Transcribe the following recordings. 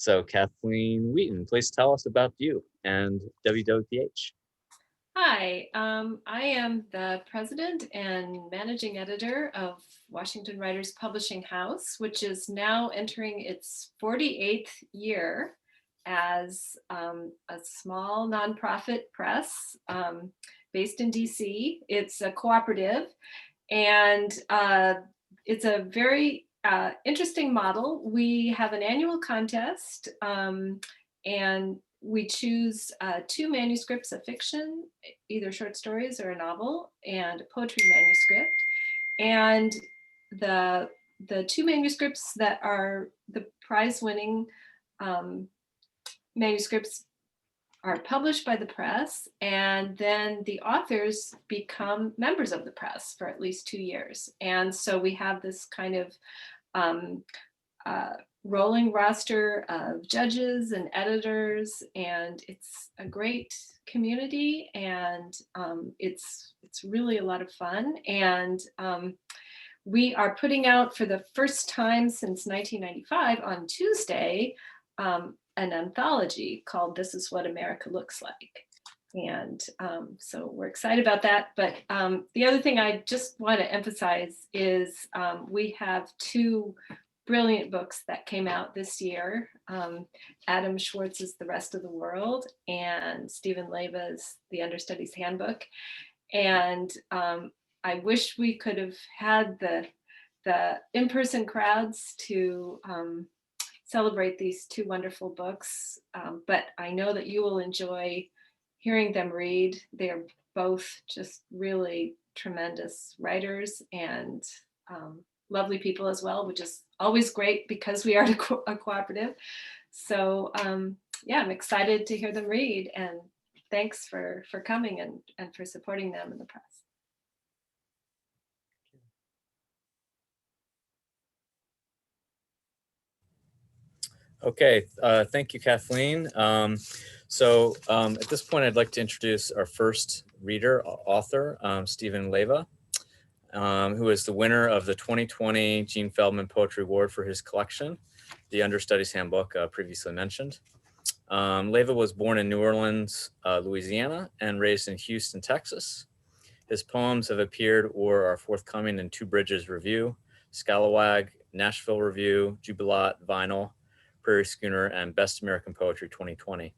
So Kathleen Wheaton, please tell us about you and WWPH. Hi, I am the president and managing editor of Washington Writers Publishing House, which is now entering its 48th year as a small nonprofit press based in DC. It's a cooperative, and it's a very interesting model. We have an annual contest, and we choose two manuscripts of fiction, either short stories or a novel, and a poetry manuscript. And the two manuscripts that are the prize-winning manuscripts are published by the press, and then the authors become members of the press for at least 2 years. And so we have this kind of rolling roster of judges and editors, and it's a great community, and it's really a lot of fun. And we are putting out for the first time since 1995 on Tuesday an anthology called This Is What America Looks Like. And so we're excited about that. But the other thing I just want to emphasize is we have two brilliant books that came out this year. Adam Schwartz's The Rest of the World and Stephen Leyva's The Understudy's Handbook. And I wish we could have had the in-person crowds to celebrate these two wonderful books, but I know that you will enjoy hearing them read. They're both just really tremendous writers and lovely people as well, which is always great because we are a cooperative. So yeah, I'm excited to hear them read, and thanks for coming and for supporting them in the press. Okay, thank you, Kathleen. At this point, I'd like to introduce our first reader, author, Stephen Leyva, who is the winner of the 2020 Gene Feldman Poetry Award for his collection, The Understudy's Handbook, previously mentioned. Leyva was born in New Orleans, Louisiana, and raised in Houston, Texas. His poems have appeared or are forthcoming in Two Bridges Review, Scalawag, Nashville Review, Jubilat, Vinyl, Prairie Schooner, and Best American Poetry 2020.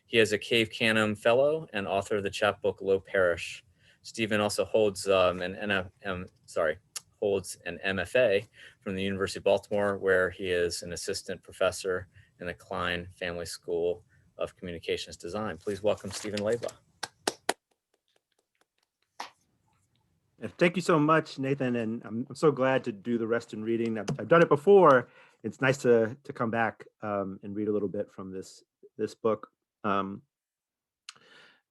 He is a Cave Canem Fellow and author of the chapbook Low Parish. Stephen also holds an MFA from the University of Baltimore, where he is an assistant professor in the Klein Family School of Communications Design. Please welcome Stephen Leyva. Thank you so much, Nathan, and I'm so glad to do the Reston reading. I've done it before. It's nice to come back and read a little bit from this book. I'm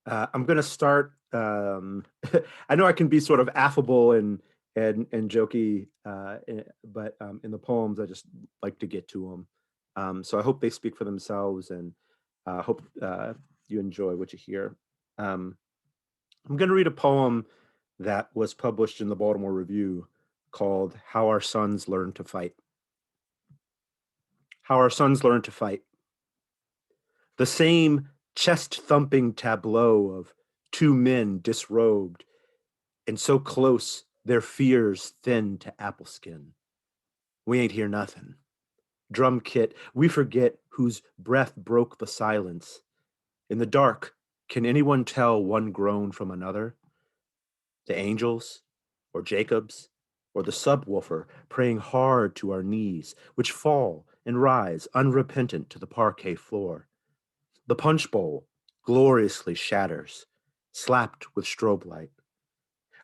going to start. I know I can be sort of affable and jokey, but in the poems, I just like to get to them. So I hope they speak for themselves, and I hope you enjoy what you hear. I'm going to read a poem that was published in the Baltimore Review called How Our Sons Learn to Fight. How Our Sons Learn to Fight. The same chest-thumping tableau of two men disrobed, and so close their fears thin to apple skin. We ain't hear nothing. Drum kit, we forget whose breath broke the silence. In the dark, can anyone tell one groan from another? The angels, or Jacob's, or the subwoofer praying hard to our knees, which fall and rise unrepentant to the parquet floor. The punch bowl gloriously shatters, slapped with strobe light.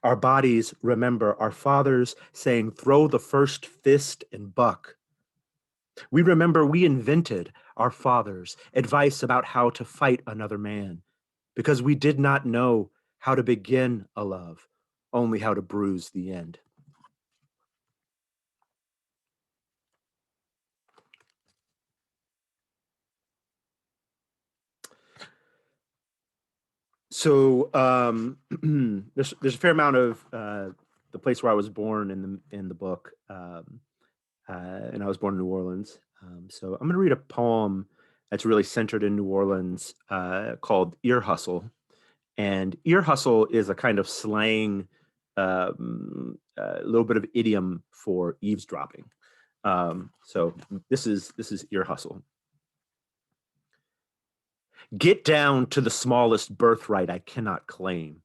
Our bodies remember our fathers saying, throw the first fist and buck. We remember we invented our fathers' advice about how to fight another man, because we did not know how to begin a love, only how to bruise the end. So there's a fair amount of the place where I was born in the book. and I was born in New Orleans. So I'm going to read a poem that's really centered in New Orleans called Ear Hustle. And ear hustle is a kind of slang, a little bit of idiom for eavesdropping. So this is ear hustle. Get down to the smallest birthright I cannot claim.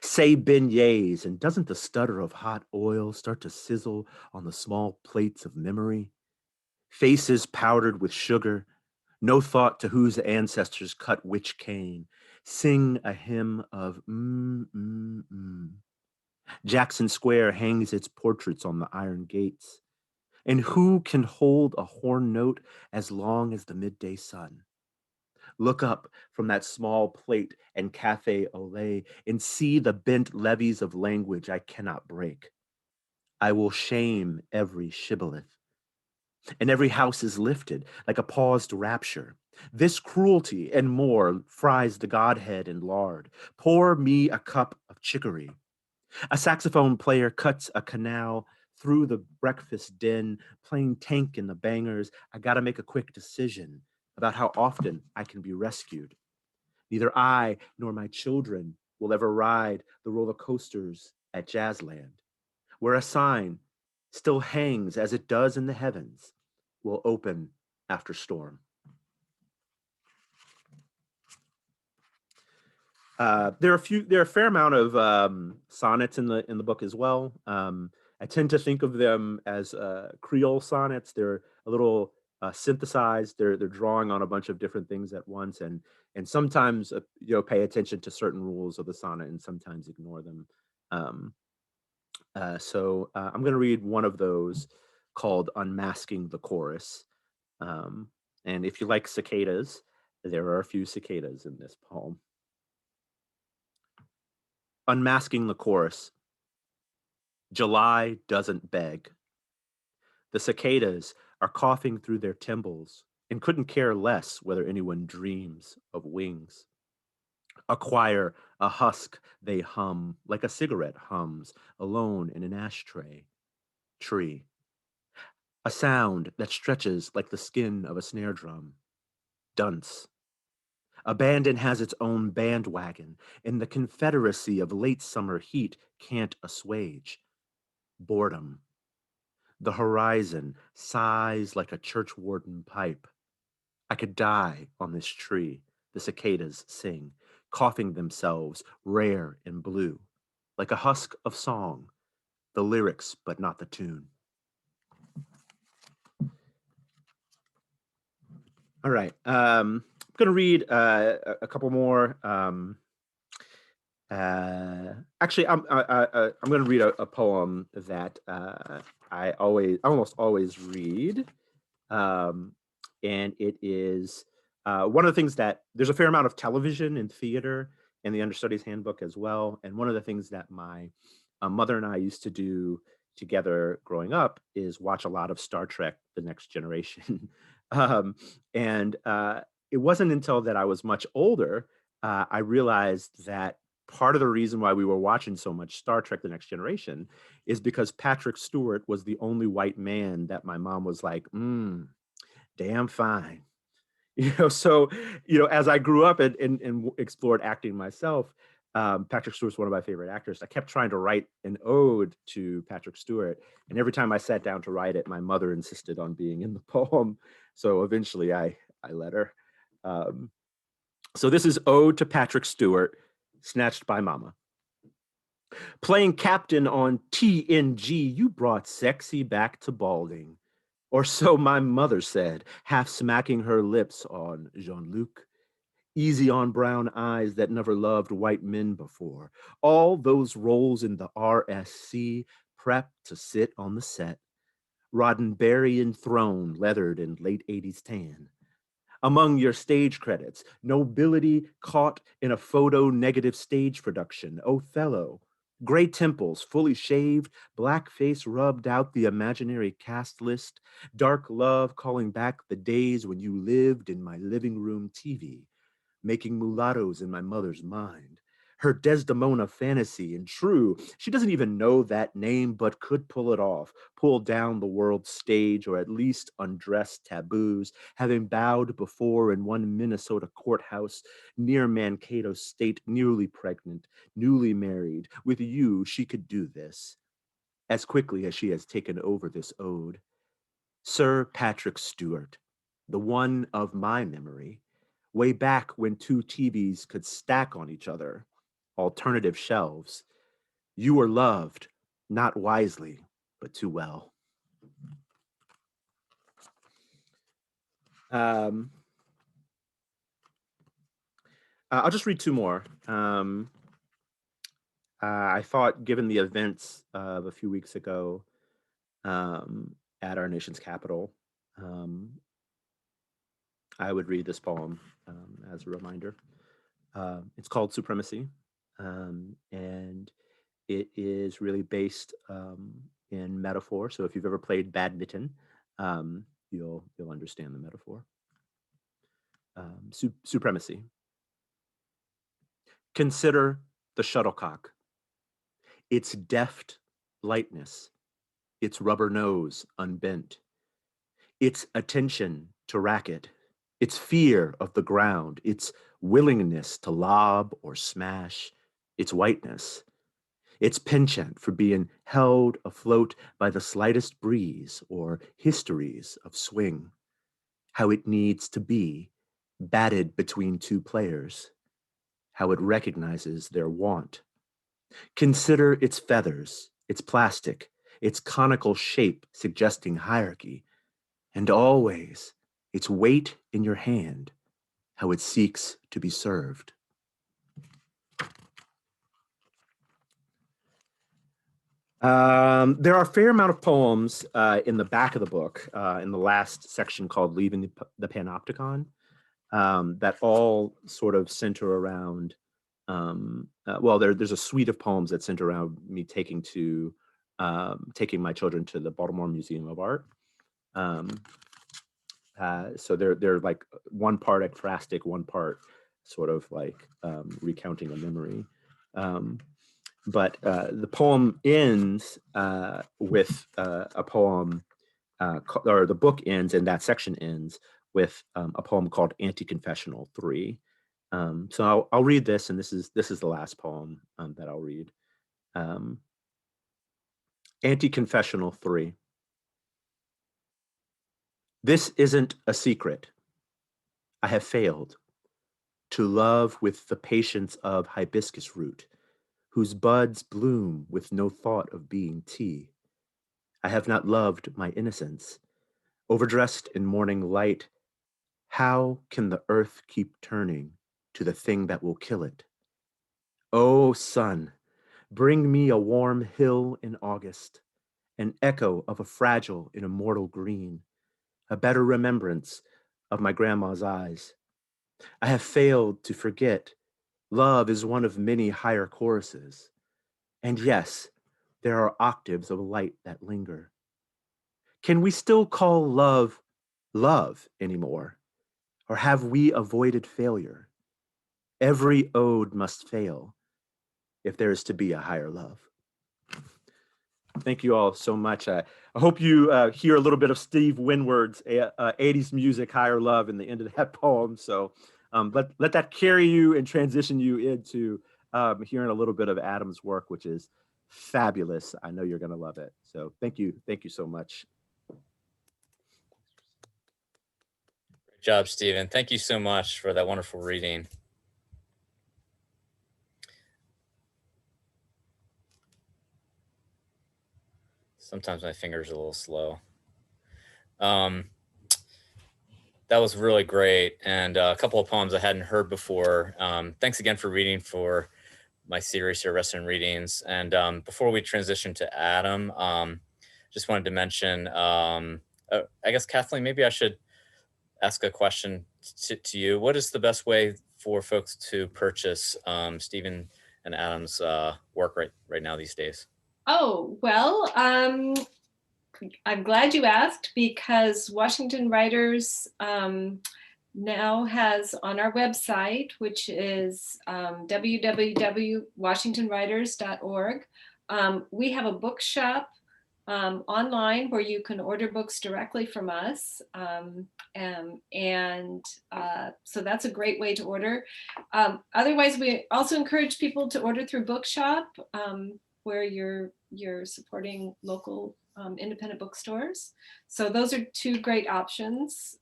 Say beignets, and doesn't the stutter of hot oil start to sizzle on the small plates of memory? Faces powdered with sugar, no thought to whose ancestors cut which cane. Sing a hymn of Jackson Square hangs its portraits on the iron gates. And who can hold a horn note as long as the midday sun? Look up from that small plate and cafe au lait and see the bent levees of language I cannot break. I will shame every shibboleth. And every house is lifted like a paused rapture. This cruelty and more fries the Godhead in lard. Pour me a cup of chicory. A saxophone player cuts a canal through the breakfast din, playing tank in the bangers. I gotta make a quick decision about how often I can be rescued. Neither I nor my children will ever ride the roller coasters at Jazzland, where a sign still hangs as it does in the heavens, will open after storm. There are a fair amount of sonnets in the book as well. I tend to think of them as Creole sonnets. They're a little synthesized. They're drawing on a bunch of different things at once, and sometimes pay attention to certain rules of the sonnet, and sometimes ignore them. So I'm going to read one of those called "Unmasking the Chorus." And if you like cicadas, there are a few cicadas in this poem. Unmasking the Chorus. July doesn't beg. The cicadas are coughing through their timbrels and couldn't care less whether anyone dreams of wings. A choir, a husk, they hum like a cigarette hums alone in an ashtray. Tree. A sound that stretches like the skin of a snare drum. Dunce. Abandon has its own bandwagon, and the confederacy of late summer heat can't assuage. Boredom. The horizon sighs like a churchwarden pipe. I could die on this tree, the cicadas sing, coughing themselves rare and blue, like a husk of song, the lyrics but not the tune. All right. I'm going to read a couple more. Actually, I'm going to read a poem that I almost always read, and it is one of the things that there's a fair amount of television and theater in the Understudies Handbook as well. And one of the things that my mother and I used to do together growing up is watch a lot of Star Trek: The Next Generation. And it wasn't until that I was much older I realized that part of the reason why we were watching so much Star Trek: The Next Generation is because Patrick Stewart was the only white man that my mom was like, damn fine. So, as I grew up and explored acting myself, Patrick Stewart's one of my favorite actors. I kept trying to write an ode to Patrick Stewart. And every time I sat down to write it, my mother insisted on being in the poem. So eventually I let her. So this is Ode to Patrick Stewart, snatched by Mama. Playing captain on TNG, you brought sexy back to balding. Or so my mother said, half smacking her lips on Jean-Luc. Easy on brown eyes that never loved white men before. All those roles in the RSC, prepped to sit on the set. Roddenberryan throne, leathered in late 80s tan. Among your stage credits, nobility caught in a photo-negative stage production, Othello. Gray temples, fully shaved, black face rubbed out the imaginary cast list, dark love calling back the days when you lived in my living room TV, making mulattoes in my mother's mind. her Desdemona fantasy. And true, she doesn't even know that name, but could pull it off, pull down the world's stage, or at least undress taboos, having bowed before in one Minnesota courthouse near Mankato State, nearly pregnant, newly married. With you, she could do this as quickly as she has taken over this ode. Sir Patrick Stewart, the one of my memory, way back when two TVs could stack on each other, alternative shelves. You were loved, not wisely, but too well. I'll just read two more. I thought, given the events of a few weeks ago at our nation's capital, I would read this poem as a reminder. It's called Supremacy, and it is really based in metaphor. So if you've ever played badminton, you'll understand the metaphor. Supremacy. Consider the shuttlecock, its deft lightness, its rubber nose unbent, its attention to racket, its fear of the ground, its willingness to lob or smash, its whiteness, its penchant for being held afloat by the slightest breeze or histories of swing, how it needs to be batted between two players, how it recognizes their want. Consider its feathers, its plastic, its conical shape suggesting hierarchy, and always its weight in your hand, how it seeks to be served. There are a fair amount of poems in the back of the book, in the last section called Leaving the Panopticon, that all sort of center around, well, there's a suite of poems that center around me taking my children to the Baltimore Museum of Art. So they're like one part ekphrastic, one part sort of like recounting a memory. But the poem ends with a poem, or the book ends, and that section ends with a poem called Anti-Confessional 3. So I'll read this, and this is the last poem that I'll read. Anti-Confessional 3. This isn't a secret. I have failed to love with the patience of hibiscus root, whose buds bloom with no thought of being tea. I have not loved my innocence. Overdressed in morning light, how can the earth keep turning to the thing that will kill it? Oh, sun, bring me a warm hill in August, an echo of a fragile and immortal green, a better remembrance of my grandma's eyes. I have failed to forget love is one of many higher choruses. And yes, there are octaves of light that linger. Can we still call love love anymore? Or have we avoided failure? Every ode must fail if there is to be a higher love. Thank you all so much. I hope you hear a little bit of Steve Winwood's 80s music, Higher Love, in the end of that poem. So let that carry you and transition you into hearing a little bit of Adam's work, which is fabulous. I know you're going to love it. So thank you so much. Great job, Stephen. Thank you so much for that wonderful reading. Sometimes my fingers are a little slow. That was really great. And a couple of poems I hadn't heard before. Thanks again for reading for my series here, Reston Readings. And before we transition to Adam, just wanted to mention, I guess, Kathleen, maybe I should ask a question to you. What is the best way for folks to purchase Stephen and Adam's work right now these days? Oh, well, I'm glad you asked, because Washington Writers now has on our website, which is www.washingtonwriters.org. We have a bookshop online where you can order books directly from us. So that's a great way to order. Otherwise, we also encourage people to order through Bookshop, where you're supporting local independent bookstores. So those are two great options.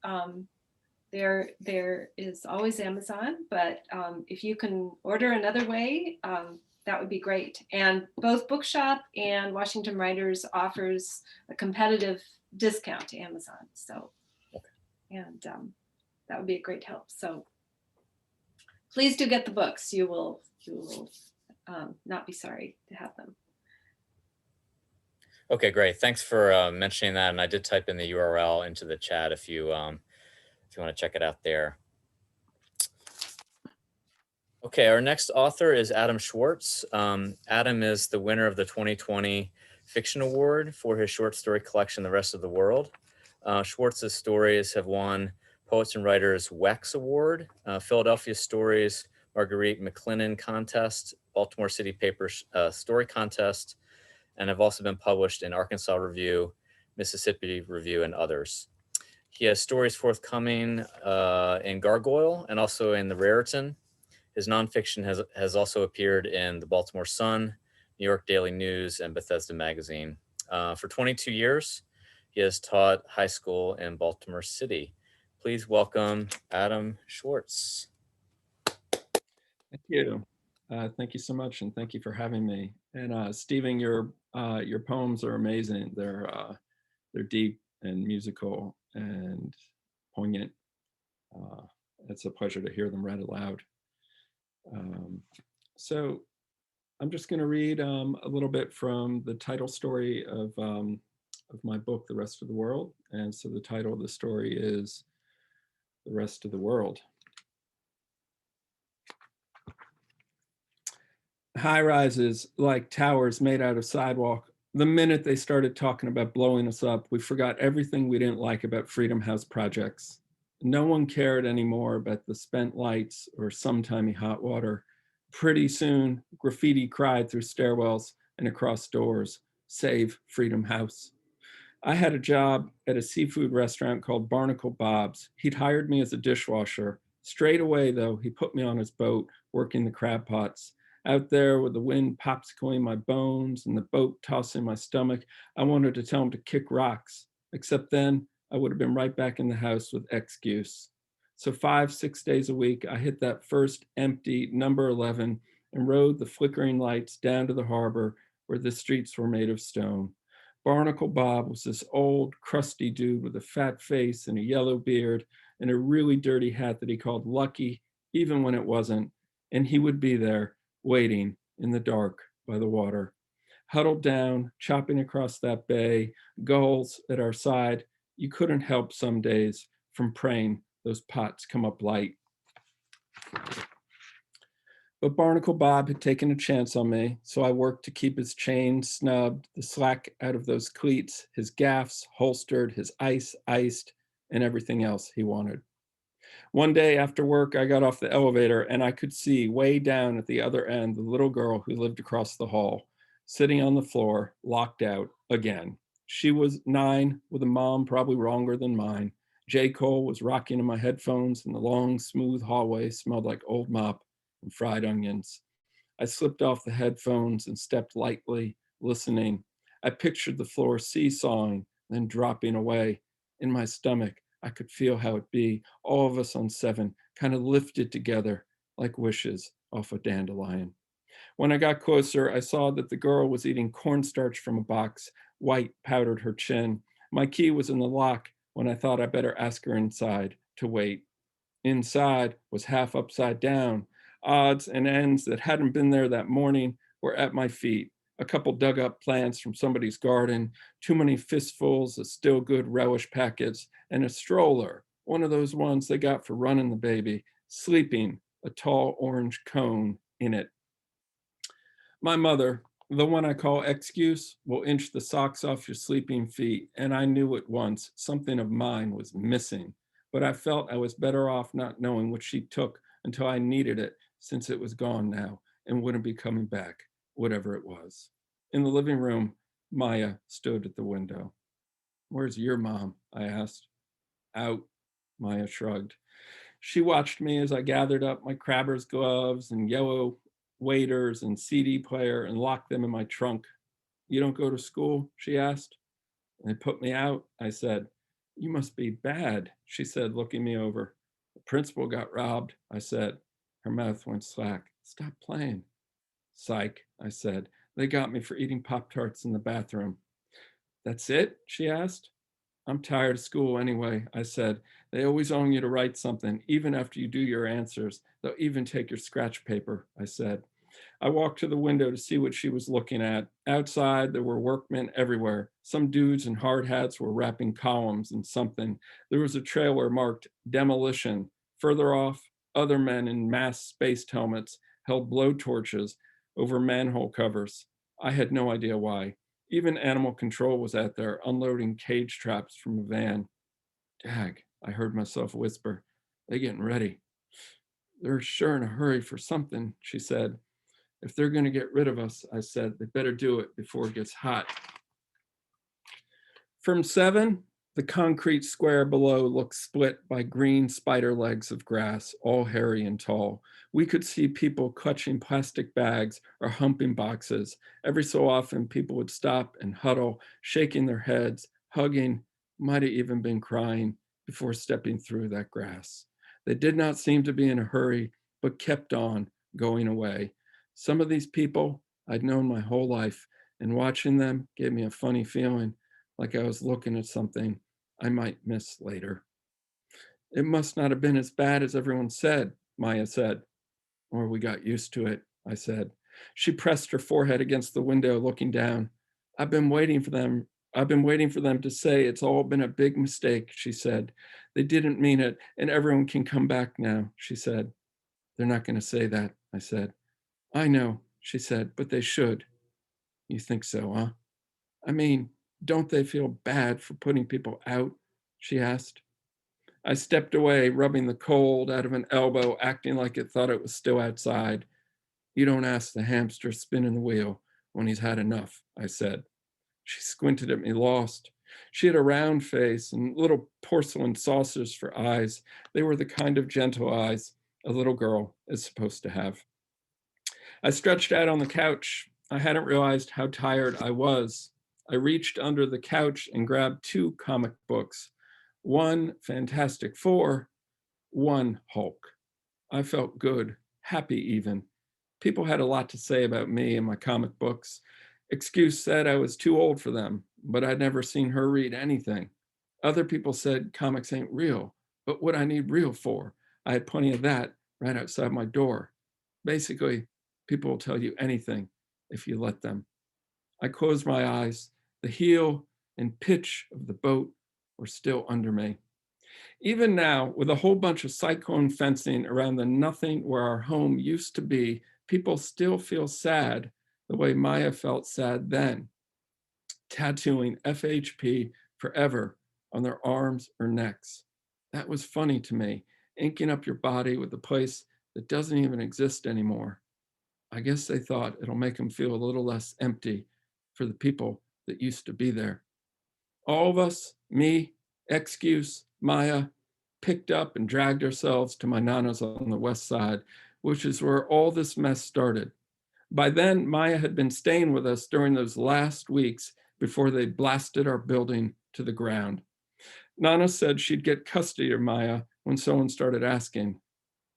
There is always Amazon, but if you can order another way, that would be great. And both Bookshop and Washington Writers offers a competitive discount to Amazon. So, and that would be a great help. So please do get the books. You will not be sorry to have them. Okay, great. Thanks for mentioning that. And I did type in the URL into the chat if you want to check it out there. Okay, our next author is Adam Schwartz. Adam is the winner of the 2020 Fiction Award for his short story collection, The Rest of the World. Schwartz's stories have won Poets and Writers WEX Award, Philadelphia Stories Marguerite McLennan Contest, Baltimore City Papers Story Contest, and have also been published in Arkansas Review, Mississippi Review, and others. He has stories forthcoming in Gargoyle and also in the Raritan. His nonfiction has also appeared in the Baltimore Sun, New York Daily News, and Bethesda Magazine. For 22 years, he has taught high school in Baltimore City. Please welcome Adam Schwartz. Thank you. Thank you so much, and thank you for having me. And Stephen, your poems are amazing. They're deep and musical and poignant. It's a pleasure to hear them read aloud. So I'm just going to read a little bit from the title story of my book, The Rest of the World. And so the title of the story is The Rest of the World. High rises like towers made out of sidewalk. The minute they started talking about blowing us up, we forgot everything we didn't like about Freedom House projects. No one cared anymore about the spent lights or sometimey hot water. Pretty soon, graffiti cried through stairwells and across doors, "Save Freedom House." I had a job at a seafood restaurant called Barnacle Bob's. He'd hired me as a dishwasher. Straight away, though, he put me on his boat, working the crab pots. Out there with the wind popsicling my bones and the boat tossing my stomach, I wanted to tell him to kick rocks, except then I would have been right back in the house with excuse. So 5-6 days a week, I hit that first empty number 11 and rode the flickering lights down to the harbor where the streets were made of stone. Barnacle Bob was this old, crusty dude with a fat face and a yellow beard and a really dirty hat that he called Lucky, even when it wasn't. And he would be there, waiting in the dark by the water. Huddled down, chopping across that bay, gulls at our side, you couldn't help some days from praying those pots come up light. But Barnacle Bob had taken a chance on me, so I worked to keep his chain snubbed, the slack out of those cleats, his gaffs holstered, his ice iced, and everything else he wanted. One day after work, I got off the elevator and I could see way down at the other end the little girl who lived across the hall, sitting on the floor, locked out again. She was 9 with a mom probably wronger than mine. J. Cole was rocking in my headphones and the long, smooth hallway smelled like old mop and fried onions. I slipped off the headphones and stepped lightly, listening. I pictured the floor seesawing, then dropping away. In my stomach, I could feel how it'd be, all of us on 7, kind of lifted together like wishes off a dandelion. When I got closer, I saw that the girl was eating cornstarch from a box. White powdered her chin. My key was in the lock when I thought I better ask her inside to wait. Inside was half upside down. Odds and ends that hadn't been there that morning were at my feet. A couple dug up plants from somebody's garden, too many fistfuls of still good relish packets, and a stroller, one of those ones they got for running the baby, sleeping, a tall orange cone in it. My mother, the one I call Excuse, will inch the socks off your sleeping feet, and I knew at once something of mine was missing. but I felt I was better off not knowing what she took until I needed it, since it was gone now and wouldn't be coming back, whatever it was. In the living room, Maya stood at the window. "Where's your mom?" I asked. "Out," Maya shrugged. She watched me as I gathered up my crabber's gloves and yellow waders and CD player and locked them in my trunk. "You don't go to school?" she asked. "They put me out," I said. "You must be bad," she said, looking me over. "The principal got robbed," I said. Her mouth went slack. "Stop playing." "Psych," I said. "They got me for eating Pop-Tarts in the bathroom." "That's it?" she asked. "I'm tired of school anyway," I said. "They always want you to write something, even after you do your answers. They'll even take your scratch paper," I said. I walked to the window to see what she was looking at. Outside, there were workmen everywhere. Some dudes in hard hats were wrapping columns in something. There was a trailer marked demolition. Further off, other men in mask spaced helmets held blowtorches over manhole covers. I had no idea why. Even animal control was out there unloading cage traps from a van. "Dag," I heard myself whisper. "They getting ready." "They're sure in a hurry for something," she said. "If they're going to get rid of us," I said, "they better do it before it gets hot." From 7, the concrete square below looked split by green spider legs of grass, all hairy and tall. We could see people clutching plastic bags or humping boxes. Every so often, people would stop and huddle, shaking their heads, hugging, might have even been crying before stepping through that grass. They did not seem to be in a hurry, but kept on going away. Some of these people I'd known my whole life, and watching them gave me a funny feeling, like I was looking at something I might miss later. "It must not have been as bad as everyone said," Maya said. "Or we got used to it," I said. She pressed her forehead against the window, looking down. I've been waiting for them to say it's all been a big mistake," she said. "They didn't mean it, and everyone can come back now," she said. "They're not going to say that," I said. "I know," she said, "but they should." "You think so, huh?" "I mean, don't they feel bad for putting people out?" she asked. I stepped away, rubbing the cold out of an elbow, acting like it thought it was still outside. "You don't ask the hamster spinning the wheel when he's had enough," I said. She squinted at me, lost. She had a round face and little porcelain saucers for eyes. They were the kind of gentle eyes a little girl is supposed to have. I stretched out on the couch. I hadn't realized how tired I was. I reached under the couch and grabbed 2 comic books, one Fantastic Four, one Hulk. I felt good, happy even. People had a lot to say about me and my comic books. Excuse said I was too old for them, but I'd never seen her read anything. Other people said comics ain't real, but what I need real for? I had plenty of that right outside my door. Basically, people will tell you anything if you let them. I closed my eyes. The heel and pitch of the boat were still under me. Even now, with a whole bunch of cyclone fencing around the nothing where our home used to be, people still feel sad the way Maya felt sad then, tattooing FHP forever on their arms or necks. That was funny to me, inking up your body with a place that doesn't even exist anymore. I guess they thought it'll make them feel a little less empty for the people that used to be there. All of us, me, Excuse, Maya, picked up and dragged ourselves to my Nana's on the west side, which is where all this mess started. By then, Maya had been staying with us during those last weeks before they blasted our building to the ground. Nana said she'd get custody of Maya when someone started asking,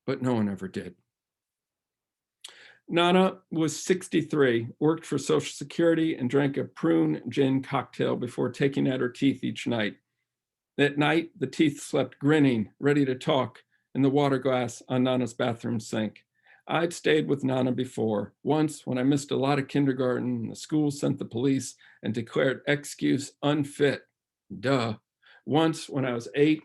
but no one ever did. Nana was 63, worked for Social Security, and drank a prune gin cocktail before taking out her teeth each night. At night, the teeth slept grinning, ready to talk, in the water glass on Nana's bathroom sink. I'd stayed with Nana before. Once, when I missed a lot of kindergarten, the school sent the police and declared Excuse unfit. Duh. Once, when I was 8,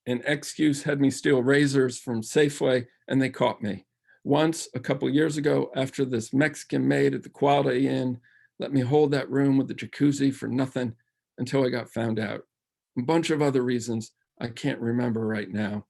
an Excuse had me steal razors from Safeway, and they caught me. Once, a couple years ago, after this Mexican maid at the Quality Inn let me hold that room with the jacuzzi for nothing until I got found out. A bunch of other reasons I can't remember right now.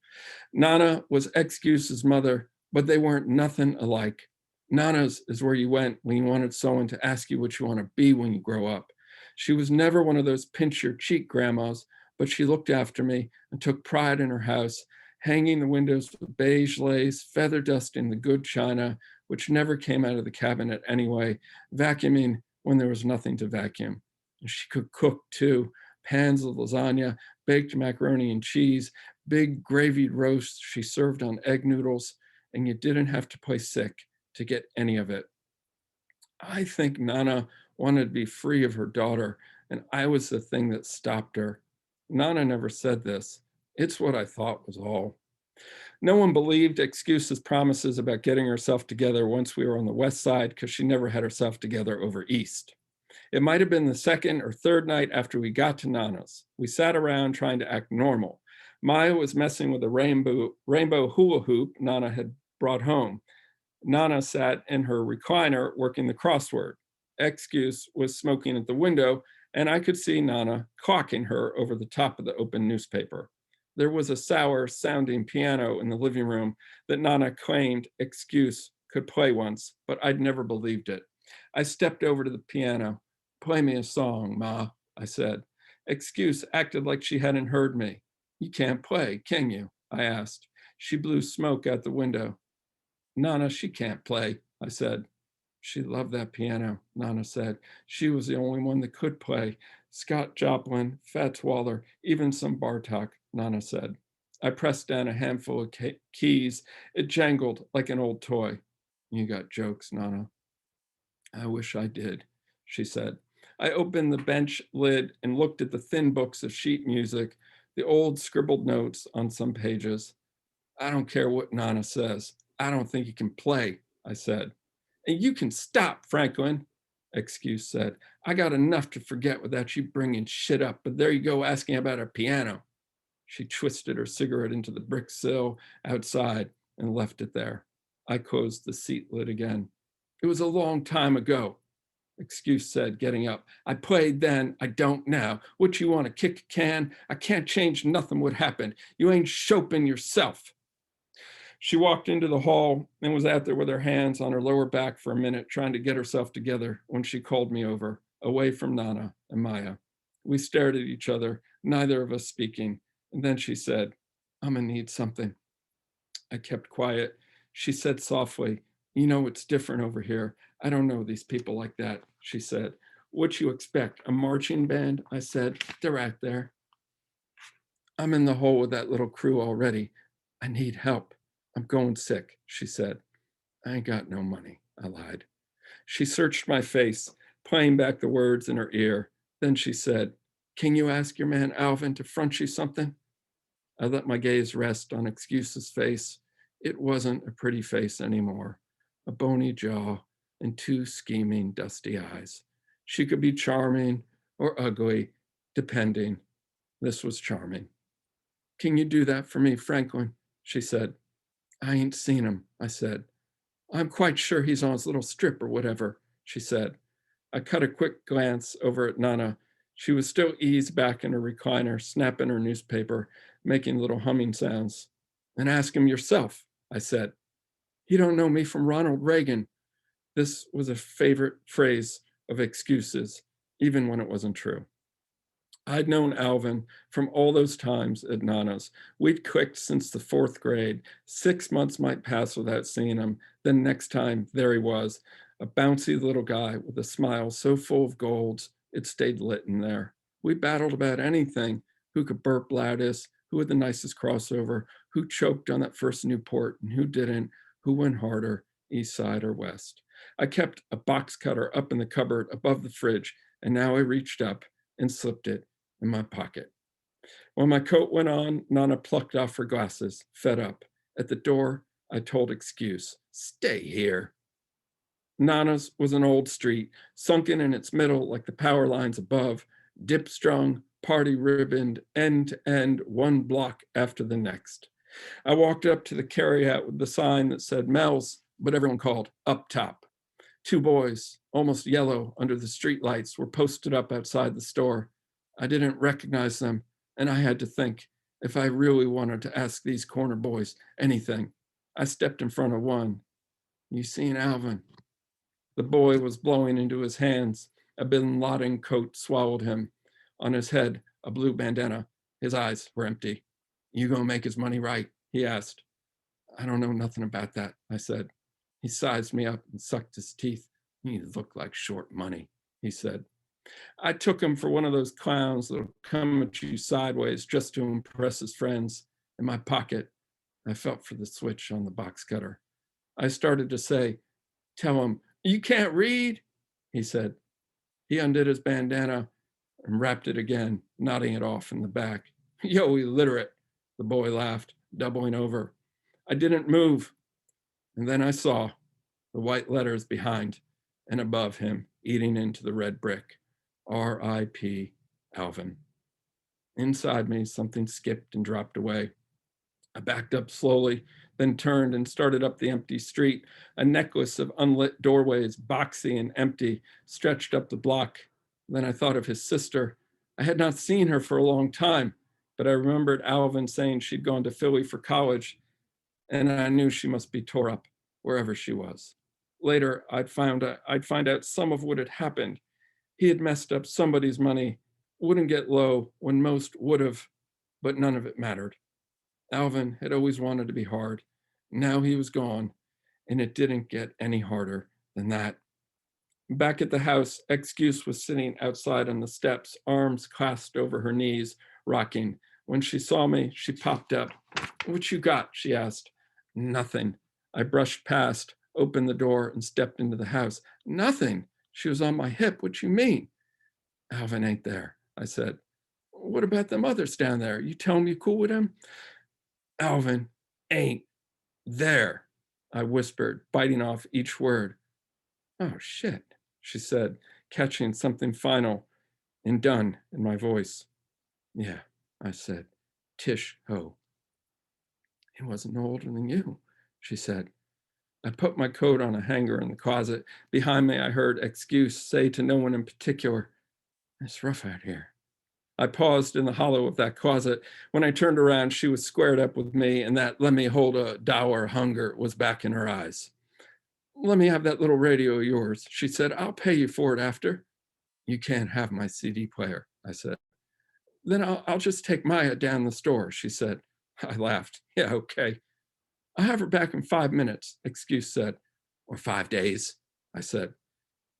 Nana was Excuse's mother, but they weren't nothing alike. Nana's is where you went when you wanted someone to ask you what you want to be when you grow up. She was never one of those pinch your cheek grandmas, but she looked after me and took pride in her house, hanging the windows with beige lace, feather dusting the good china, which never came out of the cabinet anyway, vacuuming when there was nothing to vacuum. She could cook too, pans of lasagna, baked macaroni and cheese, big gravied roasts she served on egg noodles, and you didn't have to play sick to get any of it. I think Nana wanted to be free of her daughter, and I was the thing that stopped her. Nana never said this. It's what I thought was all. No one believed Excuse's promises about getting herself together once we were on the west side, because she never had herself together over east. It might have been the second or third night after we got to Nana's. We sat around trying to act normal. Maya was messing with a rainbow hula hoop Nana had brought home. Nana sat in her recliner working the crossword. Excuse was smoking at the window, and I could see Nana clocking her over the top of the open newspaper. There was a sour sounding piano in the living room that Nana claimed Excuse could play once, but I'd never believed it. I stepped over to the piano. "Play me a song, Ma," I said. Excuse acted like she hadn't heard me. "You can't play, can you?" I asked. She blew smoke out the window. "Nana, she can't play," I said. "She loved that piano," Nana said. "She was the only one that could play. Scott Joplin, Fats Waller, even some Bartok," Nana said. I pressed down a handful of keys. It jangled like an old toy. "You got jokes, Nana." "I wish I did," she said. I opened the bench lid and looked at the thin books of sheet music, the old scribbled notes on some pages. "I don't care what Nana says. I don't think he can play," I said. "And you can stop, Franklin," Excuse said. "I got enough to forget without you bringing shit up, but there you go asking about a piano." She twisted her cigarette into the brick sill outside and left it there. I closed the seat lid again. "It was a long time ago," Excuse said, getting up. "I played then, I don't now. What you want to kick a can? I can't change nothing what happened. You ain't Chopin yourself." She walked into the hall and was out there with her hands on her lower back for a minute, trying to get herself together when she called me over, away from Nana and Maya. We stared at each other, neither of us speaking, and then she said, "I'm gonna need something." I kept quiet. She said softly, "You know, it's different over here. I don't know these people like that," she said. "What you expect, a marching band?" I said. "They're out there." "I'm in the hole with that little crew already. I need help. I'm going sick," she said. "I ain't got no money," I lied. She searched my face, playing back the words in her ear. Then she said, "Can you ask your man Alvin to front you something?" I let my gaze rest on Excuse's face. It wasn't a pretty face anymore. A bony jaw and two scheming, dusty eyes. She could be charming or ugly, depending. This was charming. "Can you do that for me, Franklin?" she said. "I ain't seen him," I said. "I'm quite sure he's on his little strip or whatever," she said. I cut a quick glance over at Nana. She was still eased back in her recliner, snapping her newspaper, making little humming sounds. "And ask him yourself," I said. "He don't know me from Ronald Reagan." This was a favorite phrase of Excuses, even when it wasn't true. I'd known Alvin from all those times at Nana's. We'd clicked since the 4th grade. 6 months might pass without seeing him. Then next time, there he was, a bouncy little guy with a smile so full of golds, it stayed lit in there. We battled about anything: who could burp loudest, who had the nicest crossover, who choked on that first Newport and who didn't, who went harder, east side or west. I kept a box cutter up in the cupboard above the fridge, and now I reached up and slipped it in my pocket. When my coat went on, Nana plucked off her glasses, fed up. At the door, I told Excuse, "Stay here." Nana's was an old street, sunken in its middle like the power lines above, dip-strung, party-ribboned, end to end, one block after the next. I walked up to the carryout with the sign that said Mel's, but everyone called Up Top. 2 boys, almost yellow under the streetlights, were posted up outside the store. I didn't recognize them, and I had to think, if I really wanted to ask these corner boys anything. I stepped in front of one. You seen Alvin? The boy was blowing into his hands. A Bin Laden coat swallowed him. On his head, a blue bandana. His eyes were empty. You gonna make his money right? He asked. I don't know nothing about that, I said. He sized me up and sucked his teeth. You look like short money, he said. I took him for one of those clowns that'll come at you sideways just to impress his friends. In my pocket, I felt for the switch on the box cutter. I started to say, tell him, you can't read, he said. He undid his bandana and wrapped it again, knotting it off in the back. Yo, illiterate, the boy laughed, doubling over. I didn't move. And then I saw the white letters behind and above him, eating into the red brick. R.I.P. Alvin. Inside me, something skipped and dropped away. I backed up slowly, then turned and started up the empty street. A necklace of unlit doorways, boxy and empty, stretched up the block. Then I thought of his sister. I had not seen her for a long time, but I remembered Alvin saying she'd gone to Philly for college, and I knew she must be tore up wherever she was. Later, I'd find out some of what had happened. He had messed up somebody's money, wouldn't get low when most would have, but none of it mattered. Alvin had always wanted to be hard. Now he was gone, and it didn't get any harder than that. Back at the house, Excuse was sitting outside on the steps, arms clasped over her knees, rocking. When she saw me, she popped up. What you got? She asked. Nothing. I brushed past, opened the door, and stepped into the house. Nothing. She was on my hip. What you mean? Alvin ain't there, I said. What about them others down there? You tell me you cool with them? Alvin ain't there, I whispered, biting off each word. Oh, shit, she said, catching something final and done in my voice. Yeah, I said, Tish ho. He wasn't no older than you, she said. I put my coat on a hanger in the closet. Behind me, I heard Excuse say to no one in particular, it's rough out here. I paused in the hollow of that closet. When I turned around, she was squared up with me, and that let me hold a dour hunger was back in her eyes. Let me have that little radio of yours, she said. I'll pay you for it after. You can't have my CD player, I said. Then I'll just take Maya down the store, she said. I laughed. Yeah, okay. I'll have her back in 5 minutes, Excuse said. Or 5 days, I said.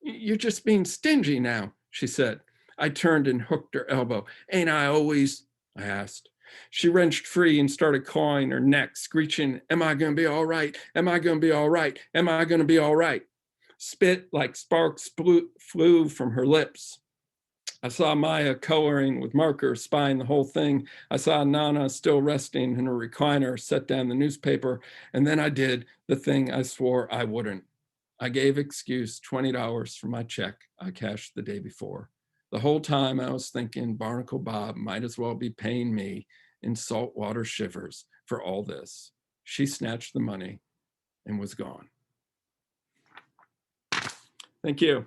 You're just being stingy now, she said. I turned and hooked her elbow. Ain't I always? I asked. She wrenched free and started clawing her neck, screeching, am I going to be all right? Am I going to be all right? Am I going to be all right? Spit like sparks flew from her lips. I saw Maya coloring with marker, spying the whole thing. I saw Nana still resting in her recliner, set down the newspaper, and then I did the thing I swore I wouldn't. I gave Excuse $20 for my check I cashed the day before. The whole time I was thinking Barnacle Bob might as well be paying me in saltwater shivers for all this. She snatched the money and was gone. Thank you.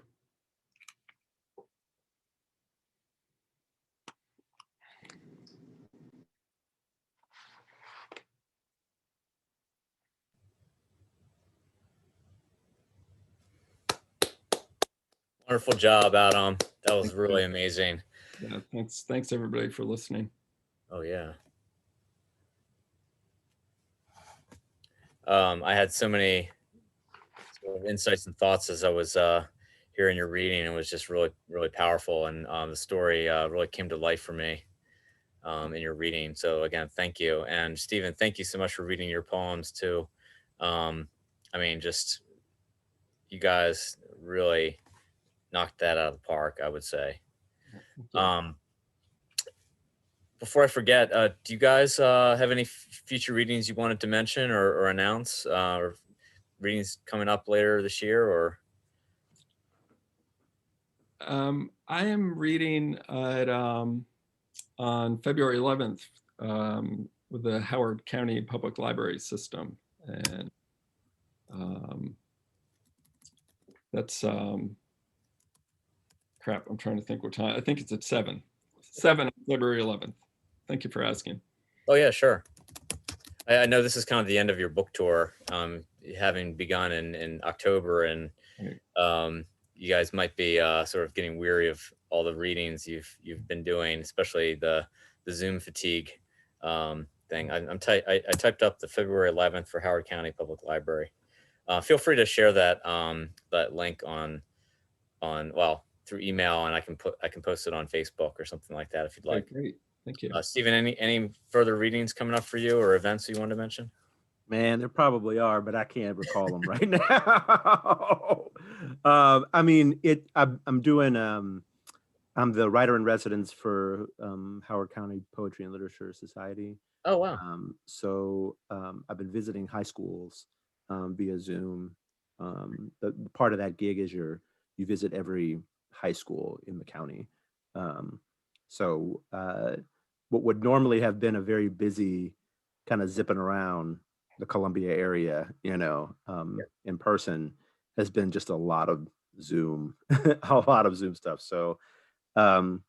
Wonderful job, Adam. That was really amazing. Yeah, thanks everybody for listening. Oh yeah. I had so many sort of insights and thoughts as I was hearing your reading. It was just really, really powerful, and the story really came to life for me in your reading. So again, thank you. And Stephen, thank you so much for reading your poems too. I mean, just you guys really knocked that out of the park, I would say. Before I forget, do you guys have any future readings you wanted to mention or announce, or readings coming up later this year? Or I am reading at on February 11th with the Howard County Public Library System, and that's crap. I'm trying to think what time. I think it's at 7 on February 11th. Thank you for asking. Oh yeah, sure. I know this is kind of the end of your book tour, having begun in October, and you guys might be sort of getting weary of all the readings you've been doing, especially the Zoom fatigue thing. I typed up the February 11th for Howard County Public Library. Feel free to share that that link on well, through email, and I can post it on Facebook or something like that if you'd like. Okay, great. Thank you. Stephen, any further readings coming up for you or events you want to mention? Man, there probably are, but I can't recall them right now. I mean, I'm doing. I'm the writer in residence for Howard County Poetry and Literature Society. Oh wow. So I've been visiting high schools via Zoom. The part of that gig is you visit every high school in the county. So what would normally have been a very busy kind of zipping around the Columbia area, in person, has been just a lot of Zoom, a lot of Zoom stuff. So, I'm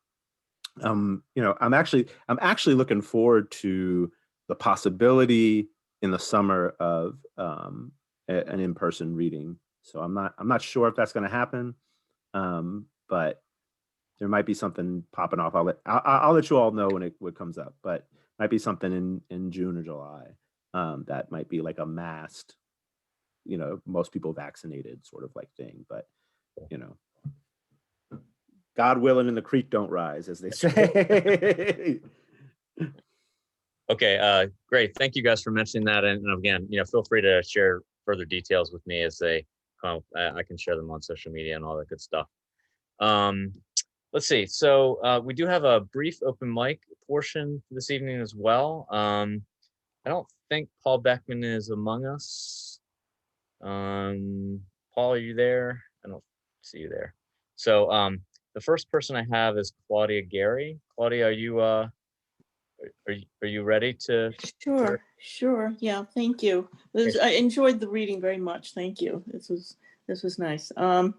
actually looking forward to the possibility in the summer of an in-person reading. So I'm not sure if that's going to happen, but there might be something popping off. I'll let you all know when it comes up, but might be something in June or July. That might be like a masked, most people vaccinated sort of like thing, but God willing and the creek don't rise, as they say. Okay, great. Thank you guys for mentioning that. And again, feel free to share further details with me as they come. I can share them on social media and all that good stuff. Let's see. So we do have a brief open mic portion this evening as well. I don't think Paul Beckman is among us. Paul, are you there? I don't see you there. So the first person I have is Claudia Gary. Claudia, are you ready to? Sure. Yeah, thank you. I enjoyed the reading very much. Thank you. This was nice. I'll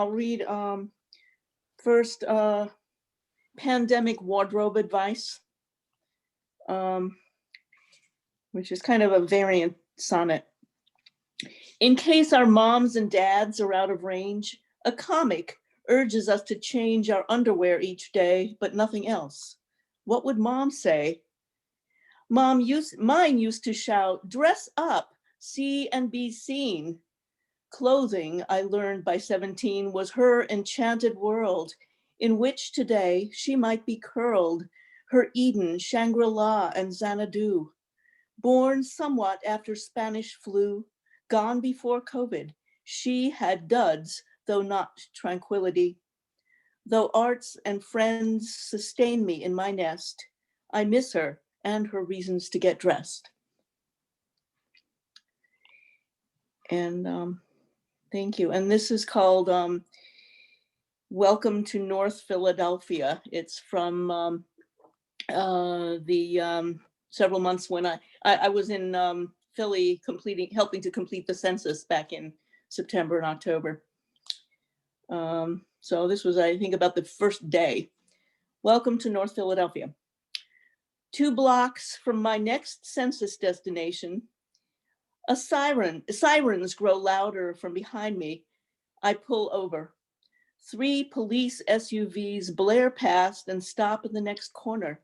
read first pandemic wardrobe advice, which is kind of a variant sonnet. In case our moms and dads are out of range, a comic urges us to change our underwear each day, but nothing else. What would mom say? Mine used to shout, dress up, see and be seen. Clothing, I learned by 17, was her enchanted world, in which today she might be curled, her Eden, Shangri-La, and Xanadu. Born somewhat after Spanish flu, gone before COVID, she had duds, though not tranquility. Though arts and friends sustain me in my nest, I miss her and her reasons to get dressed. And thank you. And this is called Welcome to North Philadelphia. It's from the several months when I was in Philly helping to complete the census back in September and October. So this was, I think, about the first day. Welcome to North Philadelphia. 2 blocks from my next census destination, sirens grow louder from behind me. I pull over. 3 police SUVs blare past and stop in the next corner.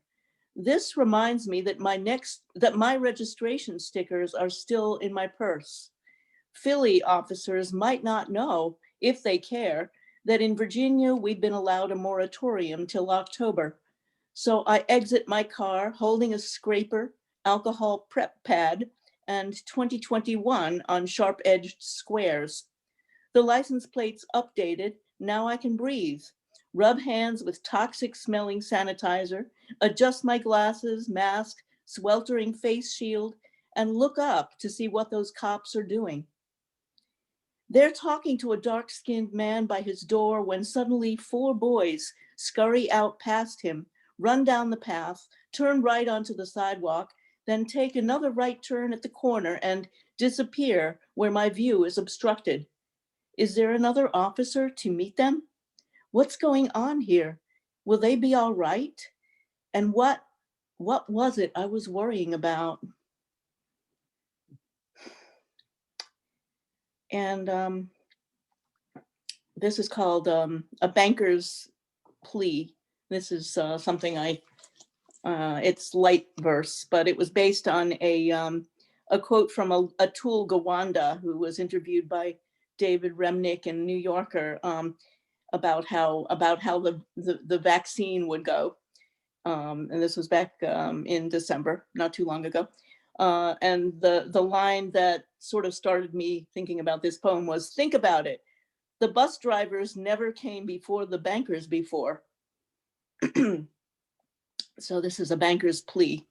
This reminds me that my registration stickers are still in my purse. Philly officers might not know, if they care, that in Virginia we've been allowed a moratorium till October. So I exit my car holding a scraper, alcohol prep pad, and 2021 on sharp-edged squares. The license plate's updated, now I can breathe. Rub hands with toxic-smelling sanitizer, adjust my glasses, mask, sweltering face shield, and look up to see what those cops are doing. They're talking to a dark-skinned man by his door when suddenly 4 boys scurry out past him, run down the path, turn right onto the sidewalk, then take another right turn at the corner and disappear where my view is obstructed. Is there another officer to meet them? What's going on here? Will they be all right? And what what was it I was worrying about? And this is called A Banker's Plea. This is something it's light verse, but it was based on a quote from Atul Gawande, who was interviewed by David Remnick in New Yorker about how the vaccine would go. And this was back in December, not too long ago. And the line that sort of started me thinking about this poem was, think about it. The bus drivers never came before the bankers before. So this is a banker's plea.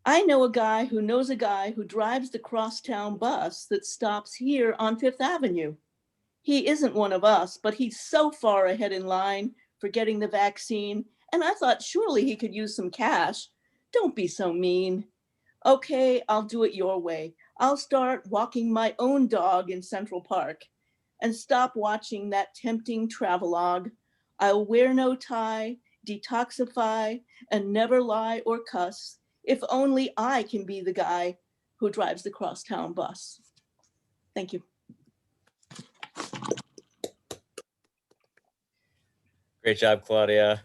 I know a guy who knows a guy who drives the crosstown bus that stops here on Fifth Avenue. He isn't one of us, but he's so far ahead in line for getting the vaccine, and I thought surely he could use some cash. Don't be so mean. Okay, I'll do it your way. I'll start walking my own dog in Central Park and stop watching that tempting travelogue. I'll wear no tie, detoxify, and never lie or cuss, if only I can be the guy who drives the crosstown bus. Thank you. Great job, Claudia.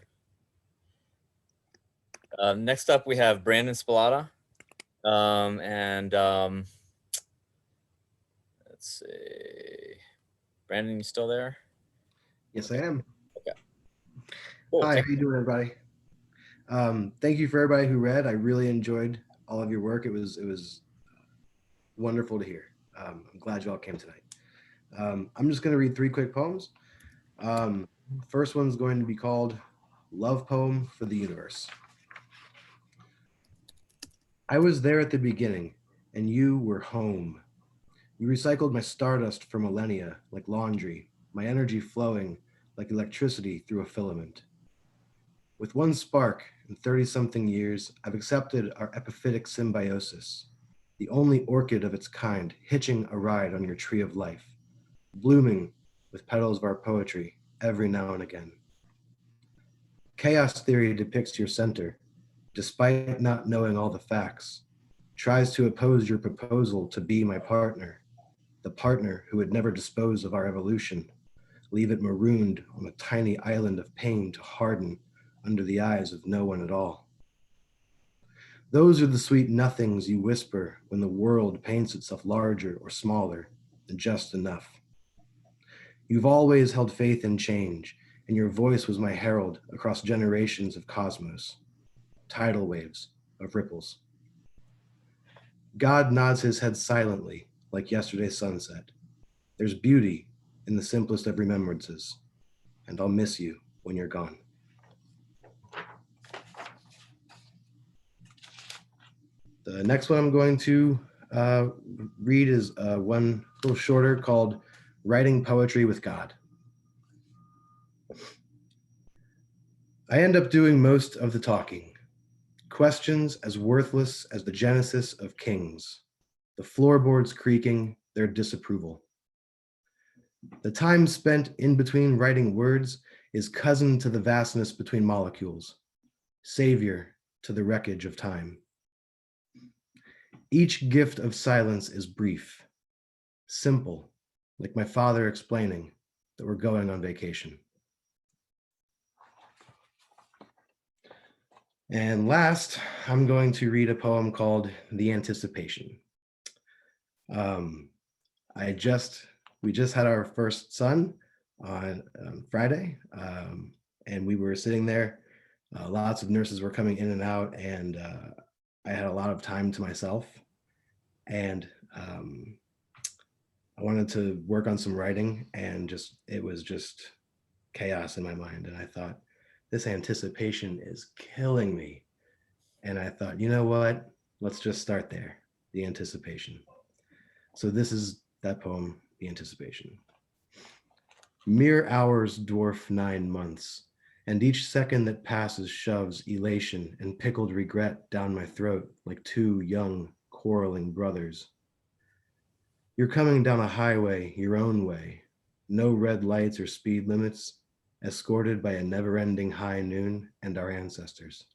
Next up, we have Brandon Spilata. Let's see. Brandon, you still there? Yes, I am. Okay. Cool. Hi, how you doing, everybody? Thank you for everybody who read. I really enjoyed all of your work. It was wonderful to hear. I'm glad you all came tonight. I'm just going to read 3 quick poems. First one's going to be called Love Poem for the Universe. I was there at the beginning, and you were home. You recycled my stardust for millennia like laundry, my energy flowing like electricity through a filament. With one spark in 30-something years, I've accepted our epiphytic symbiosis, the only orchid of its kind hitching a ride on your tree of life, blooming with petals of our poetry every now and again. Chaos theory depicts your center, despite not knowing all the facts, tries to oppose your proposal to be my partner, the partner who would never dispose of our evolution, leave it marooned on a tiny island of pain to harden under the eyes of no one at all. Those are the sweet nothings you whisper when the world paints itself larger or smaller than just enough. You've always held faith in change, and your voice was my herald across generations of cosmos, tidal waves of ripples. God nods his head silently, like yesterday's sunset. There's beauty in the simplest of remembrances, and I'll miss you when you're gone. The next one I'm going to read is one a little shorter called Writing Poetry with God. I end up doing most of the talking. Questions as worthless as the genesis of kings, the floorboards creaking their disapproval. The time spent in between writing words is cousin to the vastness between molecules, savior to the wreckage of time. Each gift of silence is brief, simple, like my father explaining that we're going on vacation. And last, I'm going to read a poem called The Anticipation. We just had our first son on Friday, and we were sitting there. Lots of nurses were coming in and out, and I had a lot of time to myself. And I wanted to work on some writing, and it was just chaos in my mind. And I thought, this anticipation is killing me. And I thought, you know what? Let's just start there, the anticipation. So this is that poem, The Anticipation. Mere hours dwarf 9 months, and each second that passes shoves elation and pickled regret down my throat like 2 young, quarreling brothers. You're coming down a highway your own way, no red lights or speed limits, escorted by a never-ending high noon and our ancestors,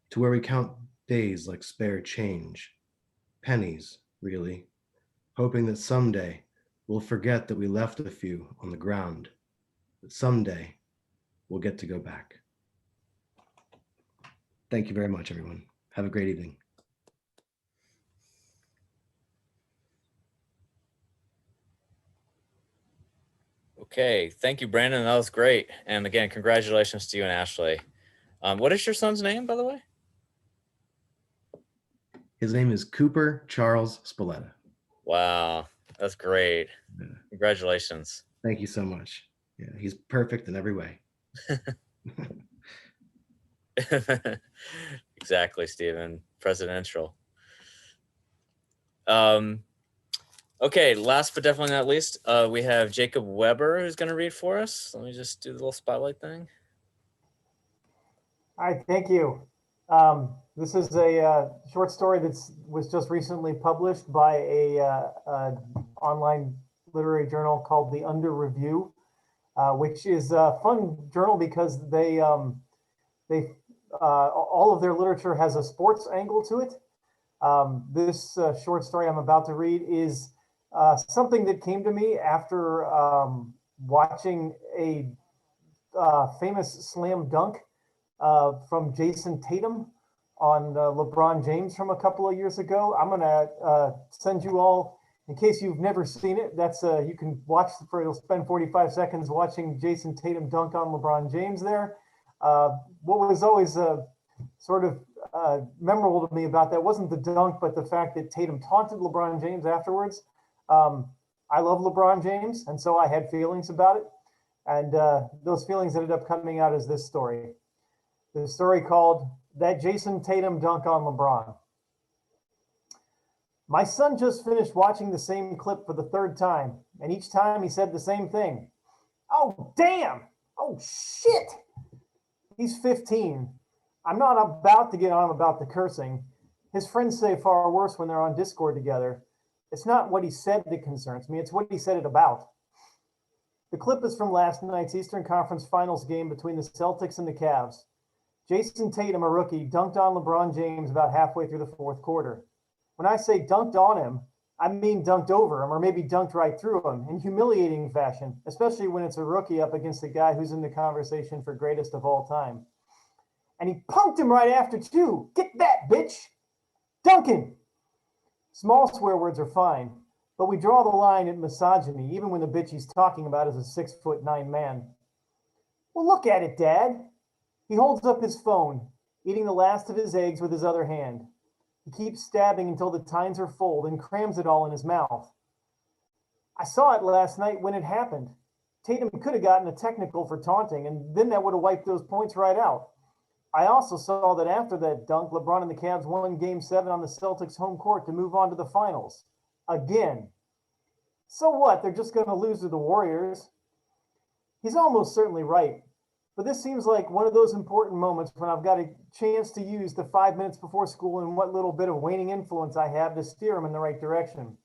to where we count days like spare change, pennies, really, hoping that someday we'll forget that we left a few on the ground, that someday we'll get to go back. Thank you very much, everyone. Have a great evening. Okay, thank you, Brandon. That was great. And again, congratulations to you and Ashley. What is your son's name, by the way? His name is Cooper Charles Spalletta. Wow, that's great. Yeah. Congratulations. Thank you so much. Yeah, he's perfect in every way. Exactly, Stephen. Presidential. Okay, last but definitely not least, we have Jacob Weber who's going to read for us. Let me just do the little spotlight thing. All right, thank you. This is a short story that was just recently published by a online literary journal called The Under Review, which is a fun journal because they all of their literature has a sports angle to it. This short story I'm about to read is something that came to me after watching a famous slam dunk from Jason Tatum on LeBron James from a couple of years ago. I'm gonna send you all, in case you've never seen it, that's you can watch you'll spend 45 seconds watching Jason Tatum dunk on LeBron James there. What was always sort of memorable to me about that wasn't the dunk, but the fact that Tatum taunted LeBron James afterwards. I love LeBron James, and so I had feelings about it. And those feelings ended up coming out as this story. The story called That Jason Tatum Dunk on LeBron. My son just finished watching the same clip for the third time, and each time he said the same thing. Oh, damn! Oh, shit! He's 15. I'm not about to get on about the cursing. His friends say far worse when they're on Discord together. It's not what he said that concerns me, it's what he said it about. The clip is from last night's Eastern Conference Finals game between the Celtics and the Cavs. Jason Tatum, a rookie, dunked on LeBron James about halfway through the fourth quarter. When I say dunked on him, I mean dunked over him or maybe dunked right through him in humiliating fashion, especially when it's a rookie up against a guy who's in the conversation for greatest of all time. And he punked him right after too. Get that, bitch. Duncan. Small swear words are fine, but we draw the line at misogyny, even when the bitch he's talking about is a 6'9" man. Well, look at it, Dad. He holds up his phone, eating the last of his eggs with his other hand. He keeps stabbing until the tines are full, then crams it all in his mouth. I saw it last night when it happened. Tatum could have gotten a technical for taunting, and then that would have wiped those points right out. I also saw that after that dunk, LeBron and the Cavs won Game 7 on the Celtics' home court to move on to the finals. Again. So what? They're just going to lose to the Warriors. He's almost certainly right. But this seems like one of those important moments when I've got a chance to use the 5 minutes before school and what little bit of waning influence I have to steer him in the right direction.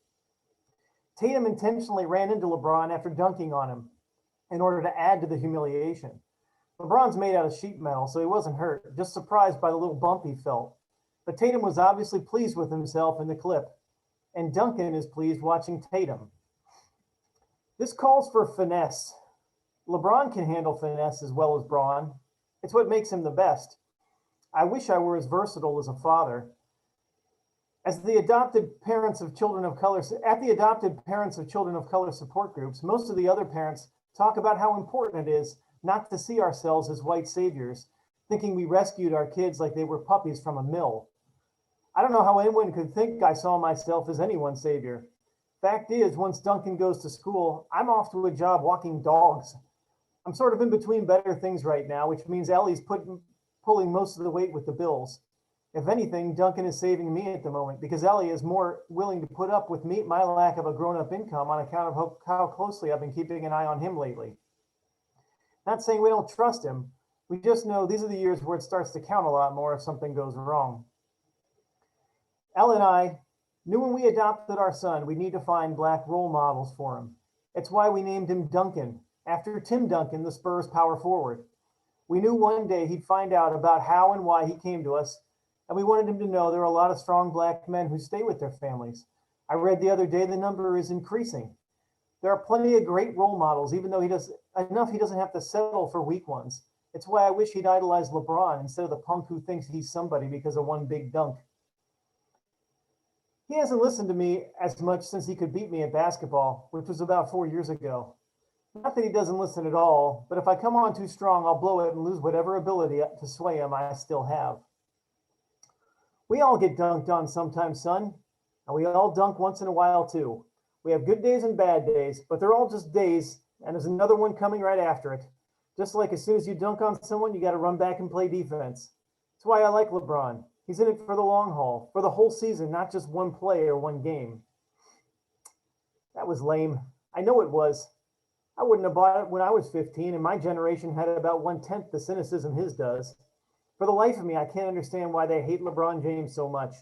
Tatum intentionally ran into LeBron after dunking on him in order to add to the humiliation. LeBron's made out of sheet metal, so he wasn't hurt, just surprised by the little bump he felt. But Tatum was obviously pleased with himself in the clip, and Duncan is pleased watching Tatum. This calls for finesse. LeBron can handle finesse as well as Braun. It's what makes him the best. I wish I were as versatile as a father. At the adopted parents of children of color support groups, most of the other parents talk about how important it is not to see ourselves as white saviors, thinking we rescued our kids like they were puppies from a mill. I don't know how anyone could think I saw myself as anyone's savior. Fact is, once Duncan goes to school, I'm off to a job walking dogs. I'm sort of in between better things right now, which means Ellie's pulling most of the weight with the bills. If anything, Duncan is saving me at the moment because Ellie is more willing to put up with my lack of a grown-up income on account of how closely I've been keeping an eye on him lately. Not saying we don't trust him. We just know these are the years where it starts to count a lot more if something goes wrong. Elle and I knew when we adopted our son, we need to find Black role models for him. It's why we named him Duncan. after Tim Duncan, the Spurs power forward. We knew one day he'd find out about how and why he came to us, and we wanted him to know there are a lot of strong black men who stay with their families. I read the other day the number is increasing. There are plenty of great role models, even though he doesn't have to settle for weak ones. It's why I wish he'd idolize LeBron instead of the punk who thinks he's somebody because of one big dunk. He hasn't listened to me as much since he could beat me at basketball, which was about 4 years ago. Not that he doesn't listen at all, but if I come on too strong, I'll blow it and lose whatever ability to sway him I still have. We all get dunked on sometimes, son, and we all dunk once in a while too. We have good days and bad days, but they're all just days, and there's another one coming right after it. Just like as soon as you dunk on someone, you got to run back and play defense. That's why I like LeBron. He's in it for the long haul, for the whole season, not just one play or one game. That was lame. I know it was. I wouldn't have bought it when I was 15, and my generation had about 1/10 the cynicism his does. For the life of me, I can't understand why they hate LeBron James so much.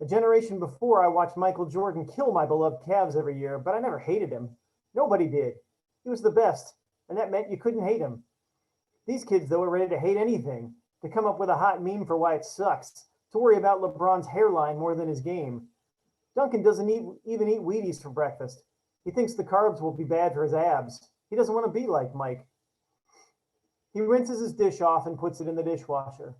The generation before, I watched Michael Jordan kill my beloved Cavs every year, but I never hated him. Nobody did. He was the best, and that meant you couldn't hate him. These kids, though, are ready to hate anything, to come up with a hot meme for why it sucks, to worry about LeBron's hairline more than his game. Duncan doesn't even eat Wheaties for breakfast. He thinks the carbs will be bad for his abs. He doesn't want to be like Mike. He rinses his dish off and puts it in the dishwasher.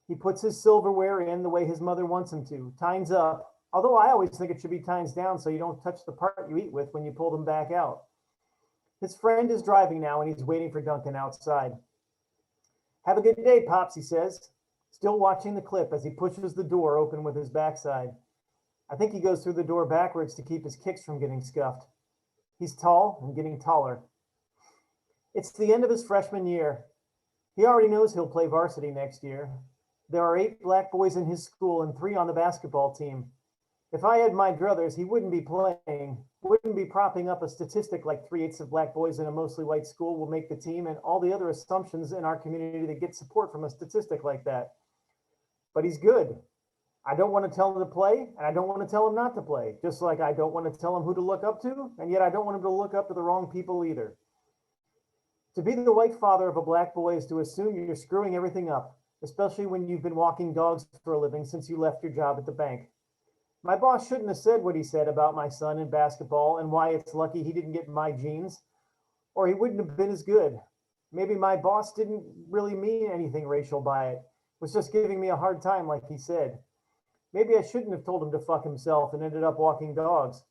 He puts his silverware in the way his mother wants him to, tines up, although I always think it should be tines down so you don't touch the part you eat with when you pull them back out. His friend is driving now and he's waiting for Duncan outside. Have a good day, Pops, he says, still watching the clip as he pushes the door open with his backside. I think he goes through the door backwards to keep his kicks from getting scuffed. He's tall and getting taller. It's the end of his freshman year. He already knows he'll play varsity next year. There are 8 black boys in his school and 3 on the basketball team. If I had my druthers, he wouldn't be playing, wouldn't be propping up a statistic like 3/8 of black boys in a mostly white school will make the team and all the other assumptions in our community that get support from a statistic like that. But he's good. I don't want to tell him to play, and I don't want to tell him not to play, just like I don't want to tell him who to look up to, and yet I don't want him to look up to the wrong people either. To be the white father of a black boy is to assume you're screwing everything up, especially when you've been walking dogs for a living since you left your job at the bank. My boss shouldn't have said what he said about my son in basketball and why it's lucky he didn't get my genes, or he wouldn't have been as good. Maybe my boss didn't really mean anything racial by it, was just giving me a hard time like he said. Maybe I shouldn't have told him to fuck himself and ended up walking dogs.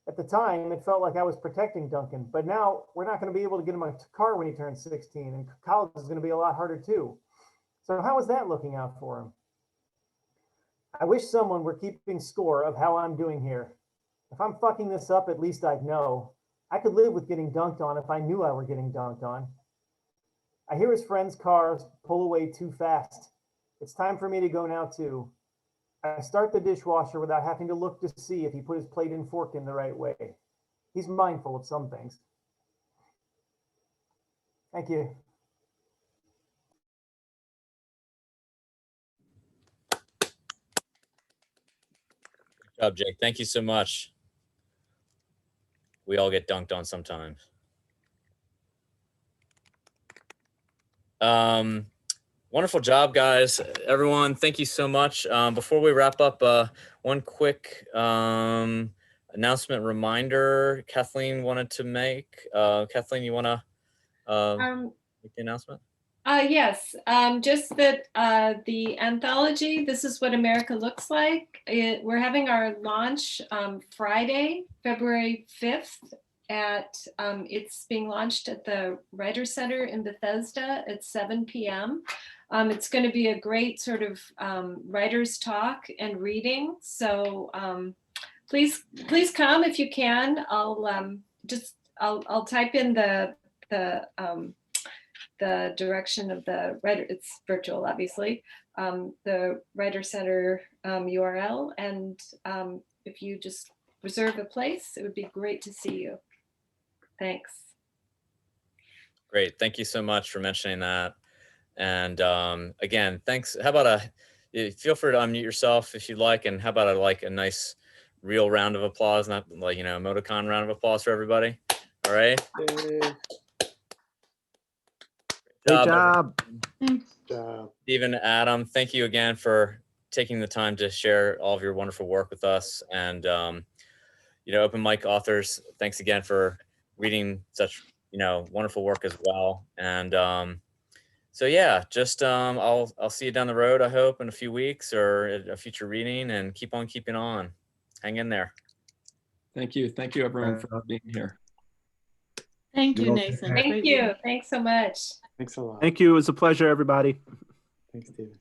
At the time, it felt like I was protecting Duncan, but now we're not going to be able to get him a car when he turns 16, and college is going to be a lot harder too. So how is that looking out for him? I wish someone were keeping score of how I'm doing here. If I'm fucking this up, at least I'd know. I could live with getting dunked on if I knew I were getting dunked on. I hear his friend's cars pull away too fast. It's time for me to go now too. I start the dishwasher without having to look to see if he put his plate and fork in the right way. He's mindful of some things. Thank you. Good job, Jake. Thank you so much. We all get dunked on sometimes. Wonderful job, guys. Everyone, thank you so much. Before we wrap up, one quick announcement reminder Kathleen wanted to make. Kathleen, you want to make the announcement? Yes, just that the anthology, This Is What America Looks Like, we're having our launch Friday, February 5th. It's being launched at the Writer Center in Bethesda at 7 p.m. It's going to be a great sort of writer's talk and reading. So please come if you can. I'll type in the direction of the writer. It's virtual, obviously. The Writer Center URL, and if you just reserve a place, it would be great to see you. Thanks. Great. Thank you so much for mentioning that. And again, thanks. How about feel free to unmute yourself if you'd like. And how about a nice real round of applause, not like, emoticon round of applause for everybody. All right. Great job, job. Stephen, Adam. Thank you again for taking the time to share all of your wonderful work with us. And, open mic authors, thanks again for reading such, wonderful work as well. And so yeah, just I'll see you down the road, I hope, in a few weeks or at a future reading, and keep on keeping on. Hang in there. Thank you. Thank you, everyone, for being here. Thank you, You're Nathan. welcome. Thank Great you. reading. Thanks so much. Thanks a lot. Thank you. It was a pleasure, everybody. Thanks, David.